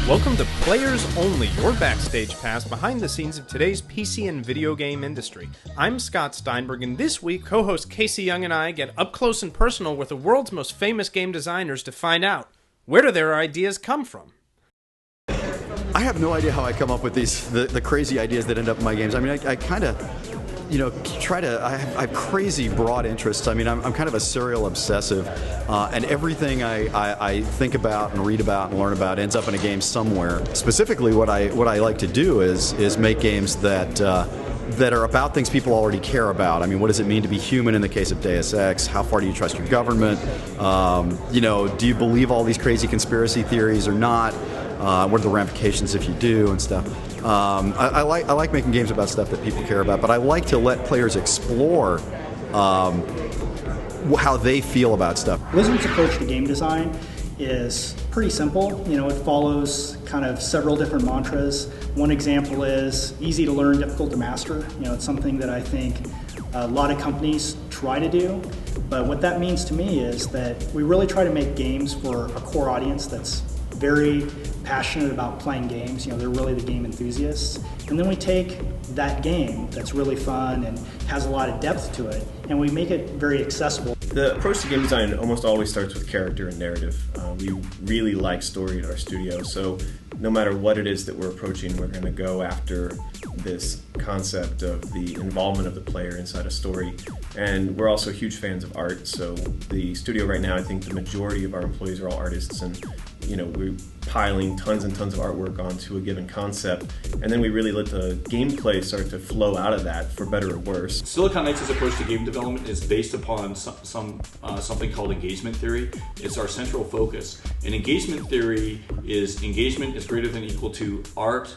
Welcome to Players Only, your backstage pass behind the scenes of today's PC and video game industry. I'm Scott Steinberg, and this week, co-host Casey Young and I get up close and personal with the world's most famous game designers to find out, where do their ideas come from? I have no idea how I come up with the crazy ideas that end up in my games. I mean, I kind of, I have crazy broad interests. I mean, I'm kind of a serial obsessive, and everything I think about and read about and learn about ends up in a game somewhere. Specifically, what I like to do is make games that are about things people already care about. I mean, what does it mean to be human in the case of Deus Ex? How far do you trust your government? Do you believe all these crazy conspiracy theories or not? What are the ramifications if you do and stuff? I like making games about stuff that people care about, but I like to let players explore how they feel about stuff. Blizzard's approach to game design is pretty simple. It follows kind of several different mantras. One example is easy to learn, difficult to master. It's something that I think a lot of companies try to do, but what that means to me is that we really try to make games for a core audience that's very passionate about playing games. They're really the game enthusiasts. And then we take that game that's really fun and has a lot of depth to it, and we make it very accessible. The approach to game design almost always starts with character and narrative. We really like story at our studio, so no matter what it is that we're approaching, we're going to go after this concept of the involvement of the player inside a story. And we're also huge fans of art, so the studio right now, I think the majority of our employees are all artists, and we're piling tons and tons of artwork onto a given concept, and then we really let the gameplay start to flow out of that, for better or worse. Silicon Knights' approach to game development is based upon something called engagement theory. It's our central focus. And engagement theory is engagement is greater than or equal to art,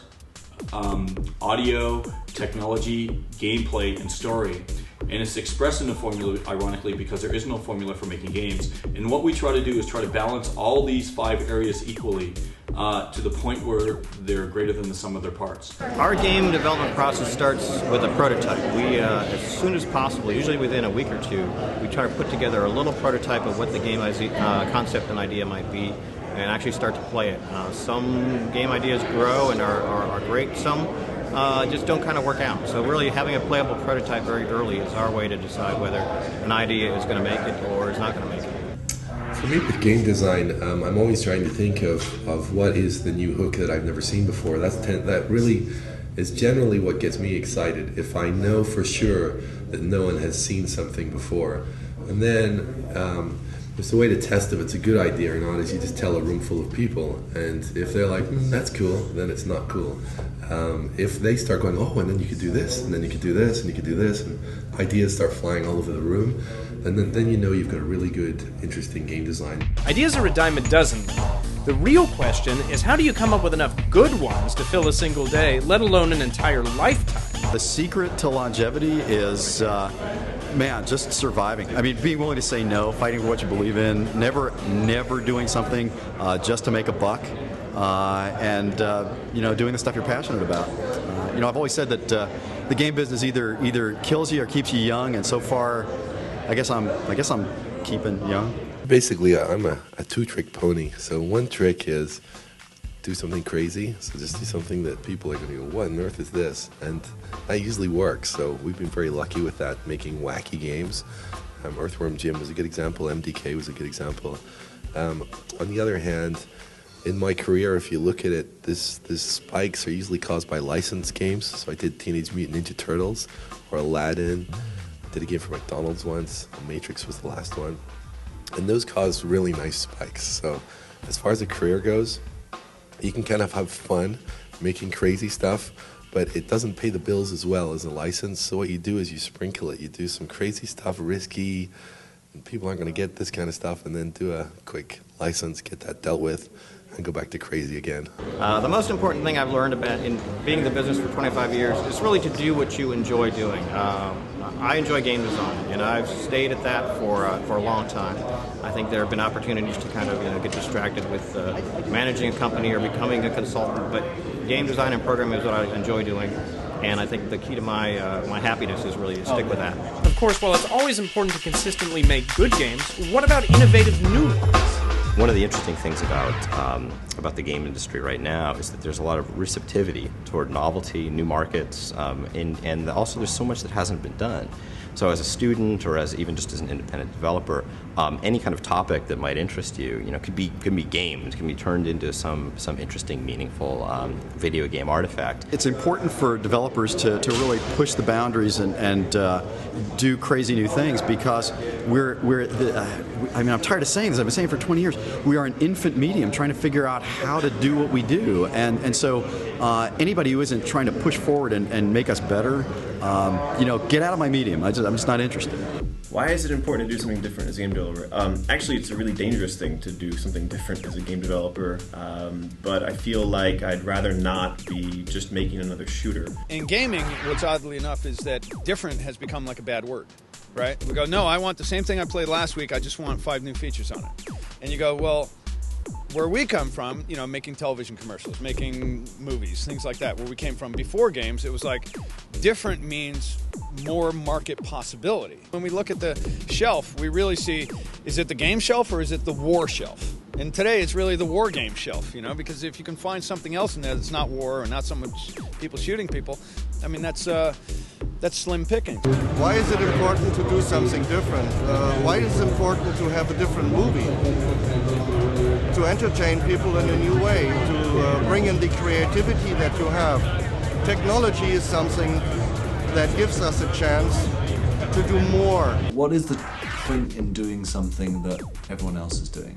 audio, technology, gameplay, and story. And it's expressed in a formula, ironically, because there is no formula for making games. And what we try to do is try to balance all these 5 areas equally to the point where they're greater than the sum of their parts. Our game development process starts with a prototype. We, as soon as possible, usually within a week or two, we try to put together a little prototype of what the game concept and idea might be, and actually start to play it. Some game ideas grow and are great. Some just don't kind of work out. So really having a playable prototype very early is our way to decide whether an idea is going to make it or is not going to make it. For me with game design, I'm always trying to think of what is the new hook that I've never seen before. That really is generally what gets me excited, if I know for sure that no one has seen something before. And then it's the way to test if it's a good idea or not is you just tell a room full of people, and if they're like, that's cool, then it's not cool. If they start going, oh, and then you could do this, and then you could do this, and you could do this, and ideas start flying all over the room, and then you know you've got a really good, interesting game design. Ideas are a dime a dozen. The real question is, how do you come up with enough good ones to fill a single day, let alone an entire lifetime? The secret to longevity is, just surviving. I mean, being willing to say no, fighting for what you believe in, never doing something just to make a buck, and doing the stuff you're passionate about. I've always said that the game business either kills you or keeps you young, and so far, I guess I'm keeping young. Basically, I'm a two-trick pony. So one trick is do something crazy. So just do something that people are going to go, what on earth is this? And that usually works. So we've been very lucky with that, making wacky games. Earthworm Jim was a good example. MDK was a good example. On the other hand, in my career, if you look at it, these spikes are usually caused by licensed games. So I did Teenage Mutant Ninja Turtles or Aladdin. I did a game for McDonald's once. Matrix was the last one. And those cause really nice spikes. So as far as a career goes, you can kind of have fun making crazy stuff, but it doesn't pay the bills as well as a license. So what you do is you sprinkle it. You do some crazy stuff, risky, and people aren't going to get this kind of stuff, and then do a quick license, get that dealt with, and go back to crazy again. The most important thing I've learned about in being in the business for 25 years is really to do what you enjoy doing. I enjoy game design, and I've stayed at that for a long time. I think there have been opportunities to kind of get distracted with managing a company or becoming a consultant, but game design and programming is what I enjoy doing. And I think the key to my my happiness is really to stick with that. Of course, while it's always important to consistently make good games, what about innovative new ones? One of the interesting things about the game industry right now is that there's a lot of receptivity toward novelty, new markets, and also there's so much that hasn't been done. So as a student, or as even just as an independent developer, any kind of topic that might interest you, could be gamed, can be turned into some interesting, meaningful video game artifact. It's important for developers to really push the boundaries and do crazy new things, because I'm tired of saying this. I've been saying it for 20 years. We are an infant medium trying to figure out how to do what we do, and so anybody who isn't trying to push forward and make us better, get out of my medium. I'm just not interested. Why is it important to do something different as a game developer? Actually, it's a really dangerous thing to do something different as a game developer, but I feel like I'd rather not be just making another shooter. In gaming, what's oddly enough is that different has become like a bad word, right? We go, no, I want the same thing I played last week, I just want 5 new features on it. And you go, well, where we come from, making television commercials, making movies, things like that, where we came from before games, it was like different means more market possibility. When we look at the shelf, we really see, is it the game shelf or is it the war shelf? And today it's really the war game shelf, because if you can find something else in there that's not war or not so much people shooting people, I mean, that's slim picking. Why is it important to do something different? Why is it important to have a different movie? To entertain people in a new way, to bring in the creativity that you have. Technology is something that gives us a chance to do more. What is the point in doing something that everyone else is doing?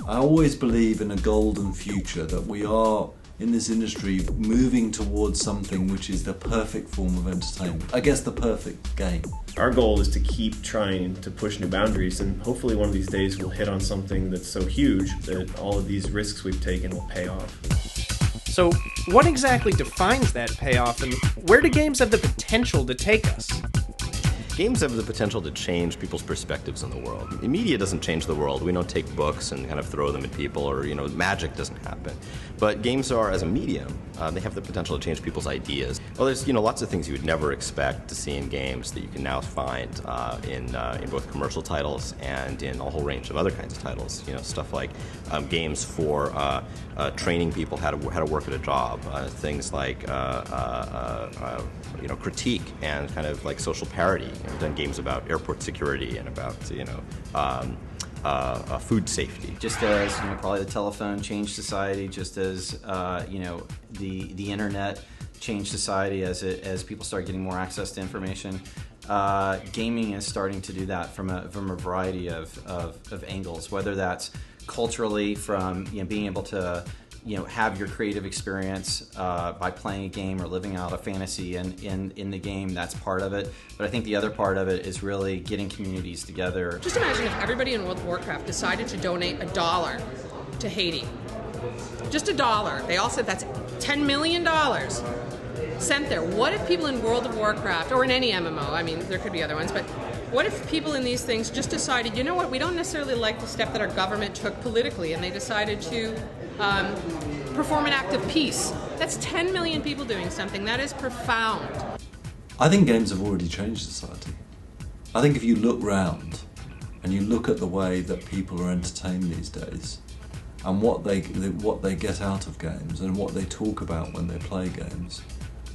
I always believe in a golden future, that we are in this industry moving towards something which is the perfect form of entertainment. I guess the perfect game. Our goal is to keep trying to push new boundaries, and hopefully one of these days we'll hit on something that's so huge that all of these risks we've taken will pay off. So, what exactly defines that payoff, and where do games have the potential to take us? Games have the potential to change people's perspectives on the world. Media doesn't change the world. We don't take books and kind of throw them at people, or magic doesn't happen. But games are, as a medium, they have the potential to change people's ideas. Well, there's lots of things you would never expect to see in games that you can now find in both commercial titles and in a whole range of other kinds of titles. Stuff like games for training people how to work at a job. Things like critique and kind of like social parody. We've done games about airport security and about food safety. Just as probably the telephone changed society, just as the internet changed society as people start getting more access to information. Gaming is starting to do that from a variety of angles, whether that's culturally, from being able to have your creative experience by playing a game or living out a fantasy in the game. That's part of it. But I think the other part of it is really getting communities together. Just imagine if everybody in World of Warcraft decided to donate $1 to Haiti. Just $1. They all said that's $10 million sent there. What if people in World of Warcraft, or in any MMO, I mean, there could be other ones, but what if people in these things just decided, you know what, we don't necessarily like the step that our government took politically, and they decided to perform an act of peace. That's 10 million people doing something. That is profound. I think games have already changed society. I think if you look round and you look at the way that people are entertained these days, and what they get out of games and what they talk about when they play games,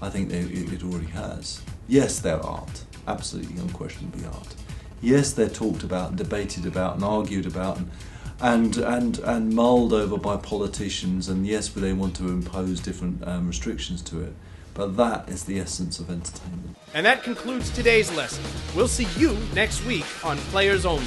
I think it already has. Yes, they're art. Absolutely, unquestionably art. Yes, they're talked about and debated about and argued about and mulled over by politicians, and yes, they want to impose different restrictions to it. But that is the essence of entertainment. And that concludes today's lesson. We'll see you next week on Players Only.